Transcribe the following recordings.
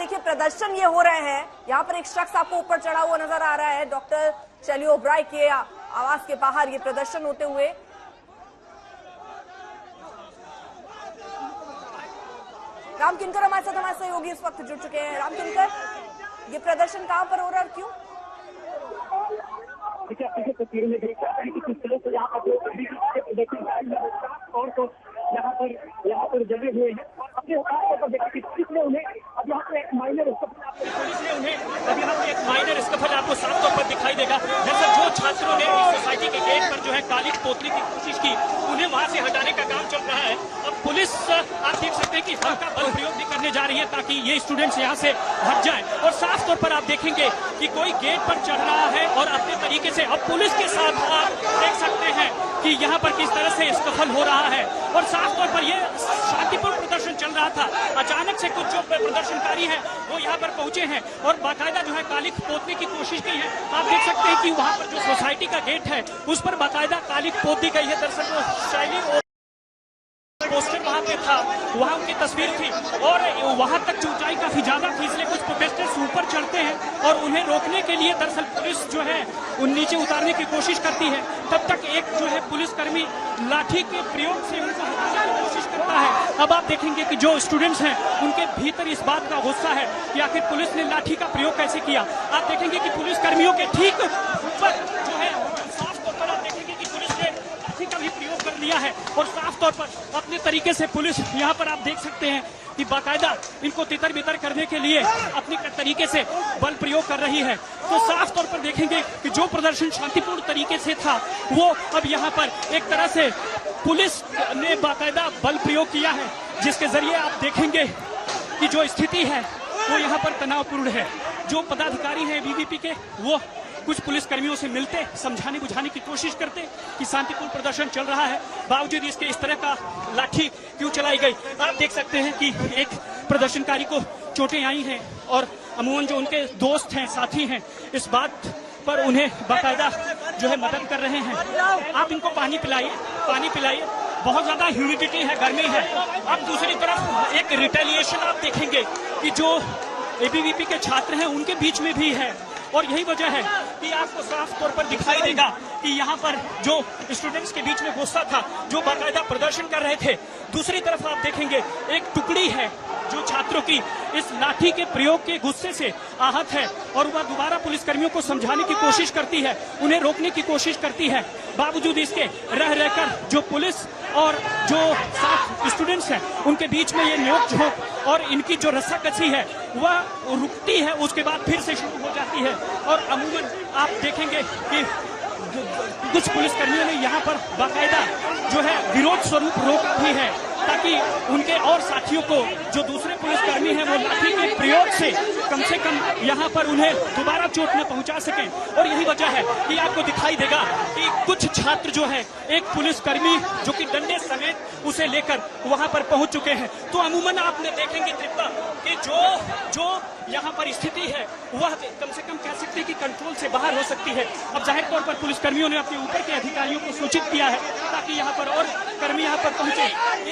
देखिए प्रदर्शन ये हो रहे हैं, यहाँ पर एक शख्स आपको ऊपर चढ़ा हुआ नजर आ रहा है। डॉक्टर शैली ओब्राय के आवास के बाहर ये प्रदर्शन होते हुए। राम किनकर हमारे साथ हमारे सहयोगी इस वक्त जुड़ चुके हैं। राम किनकर, ये प्रदर्शन कहां पर हो रहा है और क्यों? तस्वीरों में देख सकते हैं कि किस तरह से यहाँ पर जगे हुए हैं और अपने औकात पर देखिए पुलिस ने उन्हें अब यहाँ पे एक माइनर स्कफल आपको साफ तौर पर दिखाई देगा। दरअसल जो छात्रों ने इस सोसाइटी के गेट पर जो है काली पोतने की कोशिश की, उन्हें वहां से हटाने का काम चल रहा है। अब पुलिस आप देख सकते हैं कि हल्का बल प्रयोग भी करने जा रही है ताकि ये स्टूडेंट्स यहाँ से हट जाएं। और साफ तौर पर आप देखेंगे कि कोई गेट पर चढ़ रहा है और अपने तरीके से अब पुलिस के साथ आप देख सकते हैं कि यहाँ पर किस तरह से स्कफल हो रहा है। और साफ तौर पर ये शांतिपूर्ण प्रदर्शन चल रहा था, अचानक से कुछ जो प्रदर्शनकारी हैं वो यहाँ पर पहुंचे हैं और बाकायदा जो है काली पोतने की कोशिश की है। आप देख सकते हैं कि वहाँ पर जो सोसाइटी का गेट है उस पर बाकायदा काली पोत दी गई है। दरअसल वो शैली पोस्टर वहां पे था, वहां उनकी तस्वीर थी और वहां तक ऊंचाई काफी ज्यादा थी, इसलिए कुछ प्रोटेस्टर्स ऊपर चढ़ते हैं और उन्हें रोकने के लिए दरअसल पुलिस जो है उन नीचे उतारने की कोशिश करती है। तब तक एक जो है पुलिसकर्मी लाठी के प्रयोग से उनको हटाने की कोशिश करता है। अब आप देखेंगे कि जो स्टूडेंट्स हैं उनके भीतर इस बात का गुस्सा है कि आखिर पुलिस ने लाठी का प्रयोग कैसे किया। आप देखेंगे कि पुलिसकर्मियों के ठीक ऊपर जो है साफ तौर पर आप देखेंगे कि पुलिस ने लाठी का भी प्रयोग कर लिया है और साफ तौर पर अपने तरीके से पुलिस यहाँ पर आप देख सकते हैं कि बाकायदा इनको तितर बितर करने के लिए अपनी तरीके से बल प्रयोग कर रही है। तो साफ तौर पर देखेंगे कि जो प्रदर्शन शांतिपूर्ण तरीके से था वो अब यहाँ पर एक तरह से पुलिस ने बाकायदा बल प्रयोग किया है, जिसके जरिए आप देखेंगे कि जो स्थिति है वो यहाँ पर तनावपूर्ण है। जो पदाधिकारी हैं बीवीपी के वो कुछ पुलिसकर्मियों से मिलते, समझाने बुझाने की कोशिश करते कि शांतिपूर्ण प्रदर्शन चल रहा है, बावजूद इसके इस तरह का लाठी क्यों चलाई गई। आप देख सकते हैं कि एक प्रदर्शनकारी को चोटें आई हैं और अमूमन जो उनके दोस्त हैं, साथी हैं, इस बात पर उन्हें बाकायदा जो है मदद कर रहे हैं। आप इनको पानी पिलाइए, बहुत ज्यादा ह्यूमिडिटी है, गर्मी है। अब दूसरी तरफ एक रिटेलिएशन आप देखेंगे कि जो एबीवीपी के छात्र हैं उनके बीच में भी है और यही वजह है कि आपको साफ तौर पर दिखाई देगा कि यहाँ पर जो स्टूडेंट्स के बीच में गुस्सा था, जो बाकायदा प्रदर्शन कर रहे थे। दूसरी तरफ आप देखेंगे एक टुकड़ी है जो छात्रों की इस लाठी के प्रयोग के गुस्से से आहत है और वह दोबारा पुलिसकर्मियों को समझाने की कोशिश करती है, उन्हें रोकने की कोशिश करती है। बावजूद इसके रह रहकर जो पुलिस और जो साथ स्टूडेंट्स हैं उनके बीच में ये नोक झोंक और इनकी जो रस्साकसी है वह रुकती है, उसके बाद फिर से शुरू हो जाती है। और अमूमन आप देखेंगे कि कुछ पुलिसकर्मियों ने यहाँ पर बाकायदा जो है विरोध स्वरूप रोका भी है ताकि उनके और साथियों को जो दूसरे पुलिसकर्मी हैं वो लाठी के प्रयोग से कम यहाँ पर उन्हें दोबारा चोट न पहुंचा सकें। और यही वजह है कि आपको दिखाई देगा कि कुछ छात्र जो है एक पुलिसकर्मी जो कि डंडे समेत उसे लेकर वहां पर पहुंच चुके हैं। तो अमूमन आपने देखेंगे तृप्ता कि जो यहाँ पर स्थिति है वह कम से कम कह सकते हैं कि कंट्रोल से बाहर हो सकती है। अब जाहिर तौर पर पुलिसकर्मियों ने अपने ऊपर के अधिकारियों को सूचित किया है ताकि यहाँ पर और कर्मी यहाँ पर पहुंचे।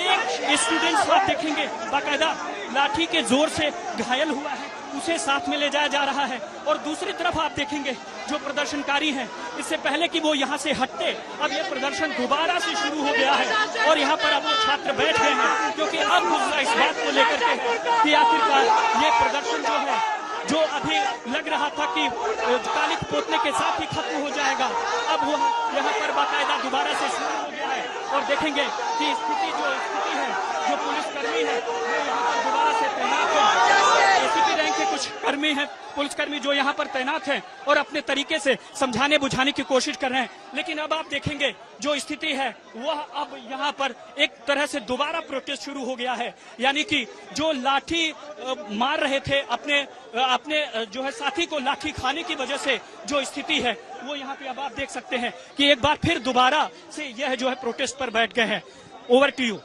एक स्टूडेंट्स आप देखेंगे बाकायदा लाठी के जोर से घायल हुआ है, उसे साथ में ले जाया जा रहा है। और दूसरी तरफ आप देखेंगे जो प्रदर्शनकारी हैं, इससे पहले कि वो यहाँ से हटते, अब ये प्रदर्शन दोबारा से शुरू हो गया है और यहाँ पर अब वो छात्र बैठ गए हैं क्योंकि अब गुस्सा इस बात को लेकर के कि आखिरकार ये प्रदर्शन जो है, जो अभी लग रहा था कि काली पोतने के साथ ही खत्म हो जाएगा, अब वो यहाँ पर बाकायदा दोबारा से शुरू हो गया है। और देखेंगे कि स्थिति है, जो पुलिसकर्मी है वो यहाँ पर दोबारा से तैनात है। एसीपी रैंक के कुछ कर्मी हैं, पुलिसकर्मी जो यहाँ पर तैनात हैं और अपने तरीके से समझाने बुझाने की कोशिश कर रहे हैं। लेकिन अब आप देखेंगे जो स्थिति है वह अब यहाँ पर एक तरह से दोबारा प्रोटेस्ट शुरू हो गया है, यानी कि जो लाठी मार रहे थे अपने जो है साथी को लाठी खाने की वजह से जो स्थिति है वो यहाँ पे अब आप देख सकते हैं कि एक बार फिर दोबारा से यह जो है प्रोटेस्ट पर बैठ गए हैं। Over to you.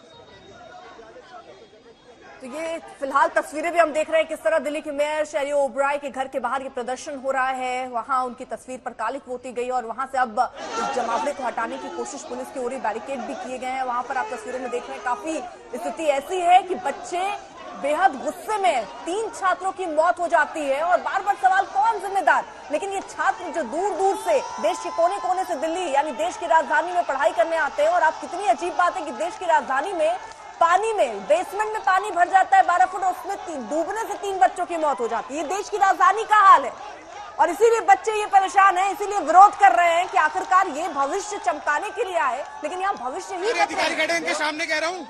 तो ये फिलहाल तस्वीरें भी हम देख रहे हैं किस तरह दिल्ली की मेयर शैली ओब्राय के घर के बाहर ये प्रदर्शन हो रहा है। वहां उनकी तस्वीर पर कालिक पोती गई और वहां से अब इस जमावड़े को हटाने की कोशिश पुलिस की ओर बैरिकेड भी किए गए हैं। वहां पर आप तस्वीरों में देख रहे हैं काफी स्थिति ऐसी है कि बच्चे बेहद गुस्से में 3 छात्रों की मौत हो जाती है और बार बार सवाल कौन जिम्मेदार। लेकिन ये छात्र जो दूर दूर से देश के कोने कोने से दिल्ली यानी देश की राजधानी में पढ़ाई करने आते हैं, और आप कितनी अजीब बात है कि देश की राजधानी में पानी में बेसमेंट में पानी भर जाता है 12 फुट, और उसमें डूबने से 3 बच्चों की मौत हो जाती है। देश की राजधानी का हाल है और इसीलिए बच्चे ये परेशान हैं, इसीलिए विरोध कर रहे हैं कि आखिरकार ये भविष्य चमकाने के लिए आए, लेकिन यहाँ भविष्य ही अधिकारी खड़े इनके सामने कह रहा हूँ,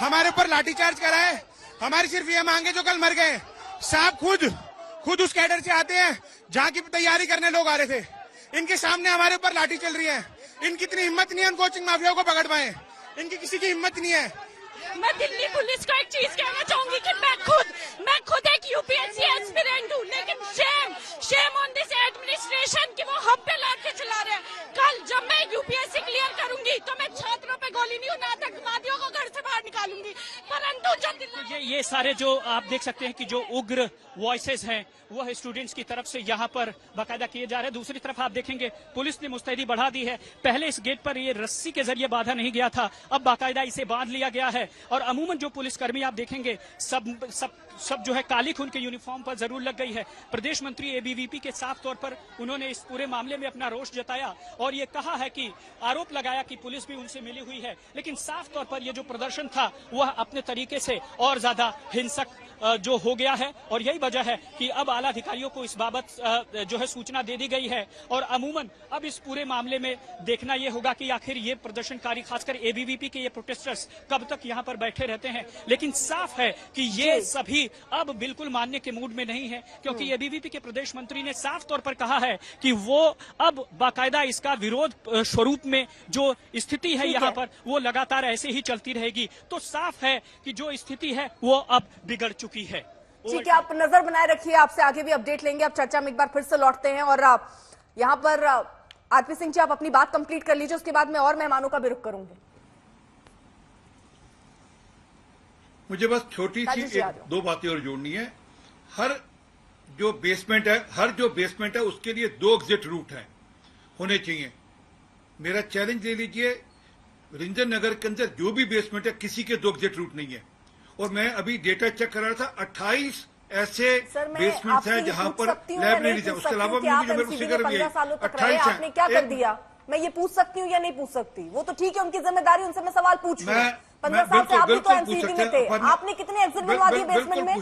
हमारे ऊपर लाठीचार्ज करा है। हमारी सिर्फ ये मांगे जो कल मर गए साहब खुद उस कैडर से आते हैं जहाँ की तैयारी करने लोग आ रहे थे। इनके सामने हमारे ऊपर लाठी चल रही है। इनकी इतनी हिम्मत नहीं है कोचिंग माफिया को पकड़ पाए, इनकी किसी की हिम्मत नहीं है। मैं दिल्ली पुलिस को एक चीज कहना चाहूंगी कि मैं खुद एक यूपीएससी एस्पिरेंट हूँ, लेकिन शेम ऑन दिस एडमिनिस्ट्रेशन कि वो हम पे लाठी चला रहे हैं। कल जब मैं यूपीएससी क्लियर करूंगी तो मैं छात्रों पे गोली नहीं, उन आतंकवादियों को घर से बाहर निकालूंगी। परंतु जो ये सारे जो आप देख सकते हैं कि जो उग्र वॉइसेस हैं वह स्टूडेंट्स की तरफ से यहाँ पर बाकायदा किए जा रहे हैं। दूसरी तरफ आप देखेंगे पुलिस ने मुस्तैदी बढ़ा दी है। पहले इस गेट पर ये रस्सी के जरिए बांधा नहीं गया था, अब बाकायदा इसे बांध लिया गया है। और अमूमन जो पुलिसकर्मी आप देखेंगे सब जो है काली खून के यूनिफॉर्म पर जरूर लग गई है। प्रदेश मंत्री एबीवीपी के साफ तौर पर उन्होंने इस पूरे मामले में अपना रोष जताया और ये कहा है कि आरोप लगाया कि पुलिस भी उनसे मिली हुई है, लेकिन साफ तौर पर यह जो प्रदर्शन था वह अपने तरीके से और ज्यादा हिंसक जो हो गया है। और यही वजह है कि अब आला अधिकारियों को इस बाबत जो है सूचना दे दी गई है। और अमूमन अब इस पूरे मामले में देखना यह होगा कि आखिर ये प्रदर्शनकारी, खासकर एबीवीपी के ये प्रोटेस्टर्स कब तक यहाँ पर बैठे रहते हैं। लेकिन साफ है कि ये सभी अब बिल्कुल मानने के मूड में नहीं है, क्योंकि एबीवीपी के प्रदेश मंत्री ने साफ तौर पर कहा है कि वो अब बाकायदा इसका विरोध स्वरूप में जो स्थिति है यहाँ पर वो लगातार ऐसे ही चलती रहेगी। तो साफ है कि जो स्थिति है वो अब बिगड़ चुकी है। ठीक है, आप नजर बनाए रखिए, आपसे आगे भी अपडेट लेंगे। आप चर्चा में एक बार फिर से लौटते हैं और यहाँ पर आरपी सिंह जी आप अपनी बात कंप्लीट कर लीजिए, उसके बाद मैं और मेहमानों का भी रुख करूंगी। मुझे बस छोटी सी दो बातें और जोड़नी है। हर जो बेसमेंट है उसके लिए 2 एग्जिट रूट हैं, होने चाहिए। मेरा चैलेंज ले लीजिए, रंजन नगर के अंदर जो भी बेसमेंट है किसी के 2 एग्जिट रूट नहीं है। और मैं अभी डेटा चेक कर रहा था, 28 ऐसे बेसमेंट हैं जहां पर लाइब्रेरीज है। उसके अलावा मेरे फिगर भी है 28 है। आपने क्या कर दिया? मैं ये पूछ सकती हूँ या नहीं पूछ सकती? वो तो ठीक है, उनकी जिम्मेदारी, उनसे मैं सवाल पूछ रही हूँ। 15 साल से आप भी तो एमसीडी में थे, आपने कितने एग्जिट बनवा दिए बेसमेंट में?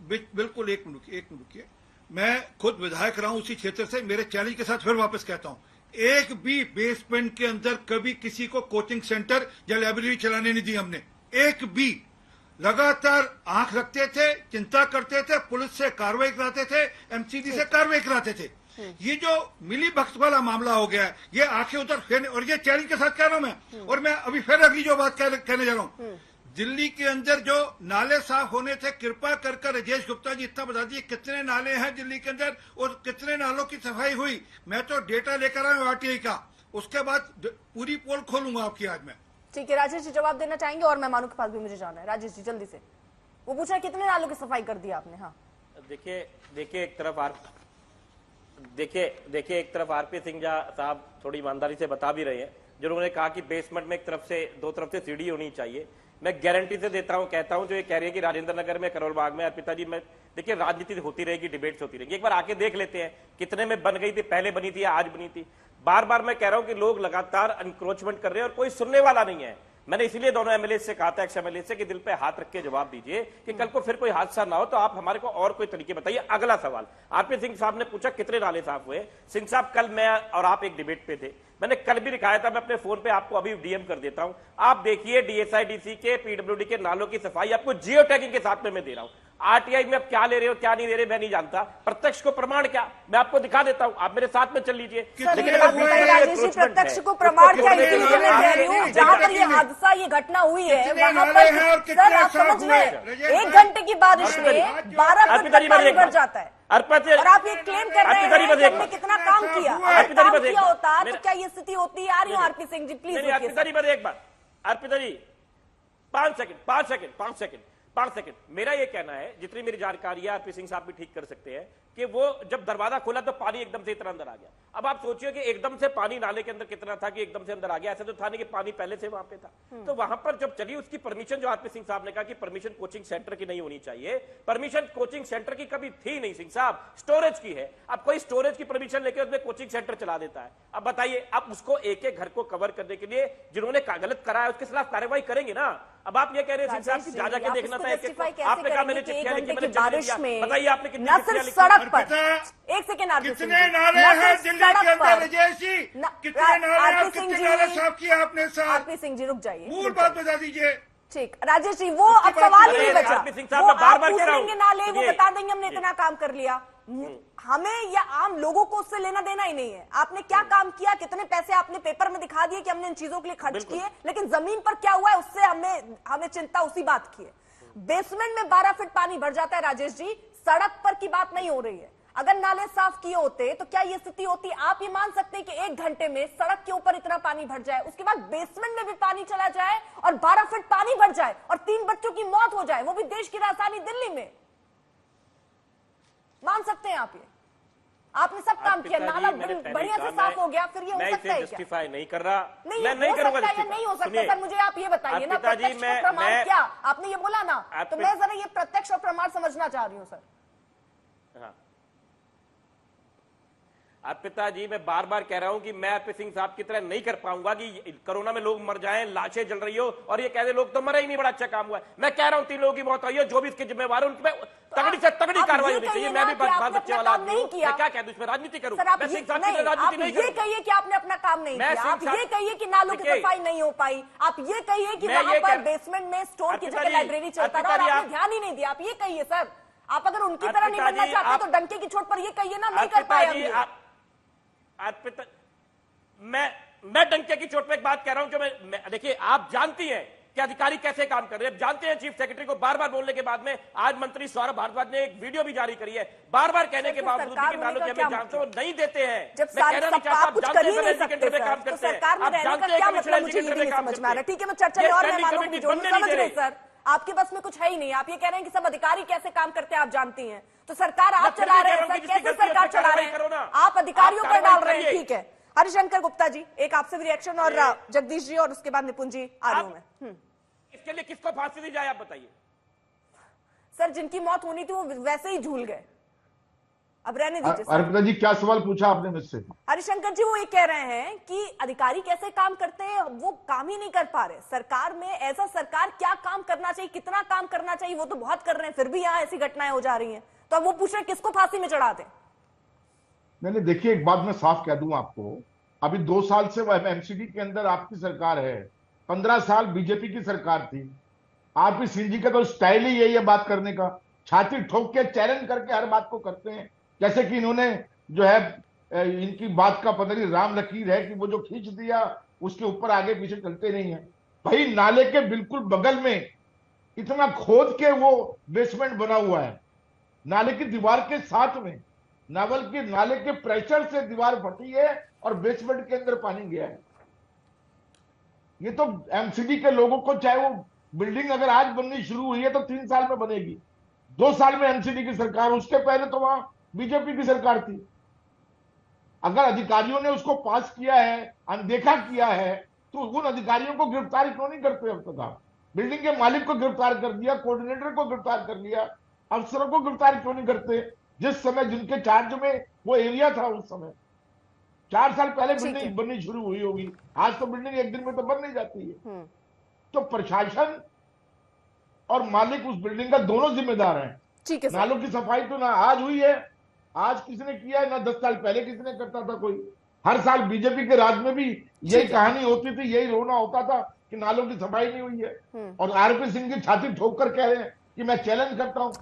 बिल्कुल एक मिनट रुकिए। मैं खुद विधायक रहा हूं उसी क्षेत्र से। मेरे चैलेंज के साथ फिर वापस कहता हूं, एक भी बेसमेंट के अंदर कभी किसी को कोचिंग सेंटर या लाइब्रेरी चलाने नहीं दी हमने। एक भी। लगातार आंख रखते थे, चिंता करते थे, पुलिस से कार्रवाई कराते थे, एमसीडी से कार्रवाई कराते थे। ये जो मिली भक्त वाला मामला हो गया है, ये आंखें उधर, और ये चैलेंज के साथ कह रहा हूं मैं। और मैं अभी फिर अगली जो बात कहने जा रहा हूं, दिल्ली के अंदर जो नाले साफ होने थे, कृपा कर राजेश गुप्ता जी इतना बता दीजिए कितने नाले हैं दिल्ली के अंदर और कितने नालों की सफाई हुई। मैं तो डेटा लेकर आया हूं आरटीआई का, उसके बाद पूरी पोल खोलूंगा आपकी आज में। ठीक है, राजेश जी जवाब देना चाहेंगे और मेहमानों के पास भी मुझे जाना है। राजेश जी जल्दी से, वो पूछ रहे कितने नालों की सफाई कर दी आपने? हाँ देखिए एक तरफ आरपी सिंह साहब थोड़ी ईमानदारी से बता भी रहे हैं, जो उन्होंने कहा कि बेसमेंट में दो तरफ से सीढ़ी होनी चाहिए। मैं गारंटी से देता हूं, कहता हूं, जो ये कह रही है कि राजेंद्र नगर में, करोल बाग में, अर्पिता जी में, देखिए राजनीति होती रहेगी, डिबेट्स होती रहेगी। एक बार आके देख लेते हैं कितने में बन गई थी, पहले बनी थी या आज बनी थी। बार बार मैं कह रहा हूं कि लोग लगातार एनक्रोचमेंट कर रहे हैं और कोई सुनने वाला नहीं है। मैंने इसलिए दोनों एमएलए से कहा था, एक्स एमएलए से, कि दिल पे हाथ रख के जवाब दीजिए कि कल को फिर कोई हादसा ना हो। तो आप हमारे को और कोई तरीके बताइए। अगला सवाल, आरपी सिंह साहब ने पूछा कितने नाले साफ हुए। सिंह साहब, कल मैं और आप एक डिबेट पे थे, मैंने कल भी दिखाया था, मैं अपने फोन पे आपको अभी डीएम कर देता हूं। आप देखिए डीएसआईडीसी के, पीडब्ल्यूडी के नालों की सफाई आपको जियो टैगिंग के साथ में मैं दे रहा हूं। आरटीआई में आप क्या ले रहे हो क्या नहीं ले रहे मैं नहीं जानता, प्रत्यक्ष को प्रमाण क्या मैं आपको दिखा देता हूं, आप मेरे साथ में चल लीजिए। लेकिन प्रत्यक्ष को प्रमाण क्या, इसीलिए मैं कह रही हूँ जहां पर ये हादसा, ये घटना हुई है वहां पर सर आप समझ रहे हैं 1 घंटे की बारिश में 12 फुट पानी भर जाता है और आप ये क्लेम कर रहे हैं कि हमने कितना काम किया। अगर काम किया होता तो क्या ये स्थिति होती? आ रही हूँ आरपी सिंह जी, प्लीज। अर्पिता जी, एक बार, अर्पिता जी 5 सेकंड 5 सेकंड। मेरा ये कहना है, जितनी मेरी जानकारी है, आरपी सिंह साहब भी ठीक कर सकते हैं, कि वो जब दरवाजा खोला तो पानी एकदम से इतना अंदर आ गया। अब आप सोचिए कि एकदम से पानी नाले के अंदर कितना था कि एकदम से अंदर आ गया। ऐसा तो था नहीं कि पानी पहले से वहां पे था। तो वहां पर जब चली उसकी परमिशन, जो आरपी सिंह साहब ने कहा कि परमिशन कोचिंग सेंटर की नहीं होनी चाहिए, परमिशन कोचिंग सेंटर की कभी थी नहीं सिंह साहब, स्टोरेज की है। अब कोई स्टोरेज की परमिशन लेकर उसमें कोचिंग सेंटर चला देता है। अब बताइए, अब उसको एक एक घर को कवर करने के लिए जिन्होंने गलत करा है उसके खिलाफ कार्रवाई करेंगे ना। अब आप ये कह रहे हैं सिंह साहब कि जा के देखना था, आपने कहा मैंने चिट्ठियां लिखी, मैंने बारिश में बताइए आपने कितनी न चिट्ठियां सिर्फ लिखी? सड़क पर, एक सेकेंड आरपी सिंह कितने जी, नाले न हैं सिर्फ दिल्ली के सड़क अंदर पर, विजय जी? कितने नाले हैं, आरपी सिंह कितने नाले जी, साफ किया आपने सर? आरपी सिंह जी रुक जाइए, मूल बात बता दीजिए। ठीक। राजेश जी, वो अब सवाल ही नहीं बचा, आरपी सिंह साहब, वो मैं बार आप बार पूछ कह रहा हूं। देंगे नाले, वो सुनिए। बता देंगे हमने इतना काम कर लिया। हमें या आम लोगों को उससे लेना देना ही नहीं है। आपने क्या काम किया, कितने पैसे आपने पेपर में दिखा दिए कि हमने इन चीजों के लिए खर्च किए, लेकिन जमीन पर क्या हुआ है उससे हमें चिंता उसी बात की है। बेसमेंट में 12 फीट पानी भर जाता है राजेश जी, सड़क पर की बात नहीं हो रही है। अगर नाले साफ किए होते तो क्या ये स्थिति होती? आप ये मान सकते हैं कि 1 घंटे में सड़क के ऊपर इतना पानी भर जाए, उसके बाद बेसमेंट में भी पानी चला जाए और 12 फीट पानी भर जाए और 3 बच्चों की मौत हो जाए, वो भी देश की राजधानी दिल्ली में? मान सकते हैं आप? ये आपने सब काम किया, नाला बढ़िया से साफ हो गया, फिर ये हो सकता है क्या? जस्टिफाई नहीं कर रहा, नहीं, मैं नहीं हो करूंगा सकता है या नहीं हो सकता? सर मुझे आप ये बताइए ना, पिताजी, प्रत्यक्ष और प्रमाण मैं- क्या? आपने ये बोला ना, तो मैं जरा ये प्रत्यक्ष और प्रमाण समझना चाह रही हूँ सर। हाँ। अब पिताजी, मैं बार बार कह रहा हूं कि मैं आरपी सिंह साहब की तरह नहीं कर पाऊंगा कि कोरोना में लोग मर जाएं, लाशें जल रही हो और ये कह दे लोग तो मरे ही नहीं, बड़ा अच्छा काम हुआ है। मैं कह रहा हूं 3 लोगों की मौत हुई है, जो भी इसके जिम्मेवार है उन पे तगड़ी से तगड़ी कार्रवाई होनी चाहिए। मैं भी बात बच्चे वाला आदमी हूं, मैं क्या कह दूं, इसमें राजनीति करूं? सर आप मैं ये सिंह साहब की तरह राजनीति नहीं ये करूंगा। कहिए कि आपने अपना काम नहीं मैं किया, आप सिंह ये साहब- कहिए कि नालों की देखिए, सफाई नहीं हो पाई, आप ये कहिए कि मैं वहां ये पर कह- बेसमेंट में स्टोर की जगह पिताजी, लाइब्रेरी चलता रहा और पिताजी, आपने ध्यान ही नहीं दिया। आप ये कहिए सर, आप अगर उनकी तरह नहीं पिताजी, बनना चाहते तो डंके की चोट पर ये कहिए ना, नहीं कर पाए हम ये। मैं डंके की चोट पे एक बात कह रहा हूं जो मैं देखिए, आप जानती हैं कि अधिकारी कैसे काम कर रहे हैं, जानते हैं। चीफ सेक्रेटरी को बार बार बोलने के बाद में आज मंत्री सौरभ भारद्वाज ने एक वीडियो भी जारी करी है, बार बार कहने के बावजूद भी कि नालों की हमें जांच नहीं देते हैं। जब मैं कहना नहीं चाहता, आप कुछ कर ही नहीं सकते में सर, काम तो करते हैं, सरकार में आप रहने का जानते हैं क्या कि मतलब, मुझे ये भी नहीं समझ में आ रहा। ठीक है, मैं चर्चा में और मेहमानों को भी जोड़ूं, समझ रहे सर, आपके बस में कुछ है ही नहीं। आप ये कह रहे हैं कि सब अधिकारी कैसे काम करते हैं आप जानती हैं, तो सरकार आप चला रहे हैं सर, कैसे सरकार चला रहे हैं? आप अधिकारियों पर डाल रहे हैं। ठीक है, हरिशंकर गुप्ता जी, एक आपसे भी रिएक्शन और जगदीश जी और उसके बाद निपुण जी आ रही हूं मैं। इसके लिए किसको फांसी दी जाए, आप बताइए। सर जिनकी मौत होनी थी वो वैसे ही झूल गए, अब रहने दीजिए सर। अर्पिता जी, क्या सवाल पूछा आपने मुझसे? हरिशंकर जी वो ये कह रहे हैं कि अधिकारी कैसे काम करते हैं, वो काम ही नहीं कर पा रहे। सरकार में ऐसा सरकार क्या काम करना चाहिए, कितना काम करना चाहिए, वो तो बहुत कर रहे हैं, फिर भी यहाँ ऐसी घटनाएं हो जा रही हैं। तो अब वो पूछ रहे किसको फांसी में चढ़ा दें? मैंने देखिए, एक बात मैं साफ कह दूं आपको, अभी 2 साल से वह एमसीडी के अंदर आपकी सरकार है, 15 साल बीजेपी की सरकार थी। आरपी सिंह जी का तो स्टाइल ही यही है बात करने का, छाती ठोक के चैलेंज करके हर बात को करते हैं। जैसे कि इन्होंने जो है, इनकी बात का पता नहीं राम लकीर है कि वो जो खींच दिया उसके ऊपर आगे पीछे चलते नहीं है। भाई, नाले के बिल्कुल बगल में इतना खोद के वो बेसमेंट बना हुआ है, नाले की दीवार के साथ में, नाले के प्रेशर से दीवार फटी है और बेसमेंट के अंदर पानी गया है। ये तो एमसीडी के लोगों को, चाहे वो बिल्डिंग अगर आज बननी शुरू हुई है तो 3 साल में बनेगी, 2 साल में एमसीडी की सरकार, उसके पहले तो वहां बीजेपी की सरकार थी। अगर अधिकारियों ने उसको पास किया है, अनदेखा किया है, तो उन अधिकारियों को गिरफ्तार क्यों नहीं करते अब तक? आप बिल्डिंग के मालिक को गिरफ्तार कर दिया, कोऑर्डिनेटर को गिरफ्तार कर लिया, अफसरों को गिरफ्तार क्यों नहीं करते? जिस समय जिनके चार्ज में वो एरिया था, उस समय 4 साल पहले बिल्डिंग बननी शुरू हुई होगी, आज तो बिल्डिंग एक दिन में तो बन नहीं जाती है। तो प्रशासन और मालिक उस बिल्डिंग का दोनों जिम्मेदार हैं। ठीक है सर। नालों की सफाई तो ना आज हुई है, आज किसने किया है, ना 10 साल पहले किसने करता था कोई। हर साल बीजेपी के राज में भी यही कहानी होती थी, यही रोना होता था कि नालों की सफाई नहीं हुई है। और आरपी सिंह की छाती ठोक कर कह रहे हैं कि मैं चैलेंज करता हूं।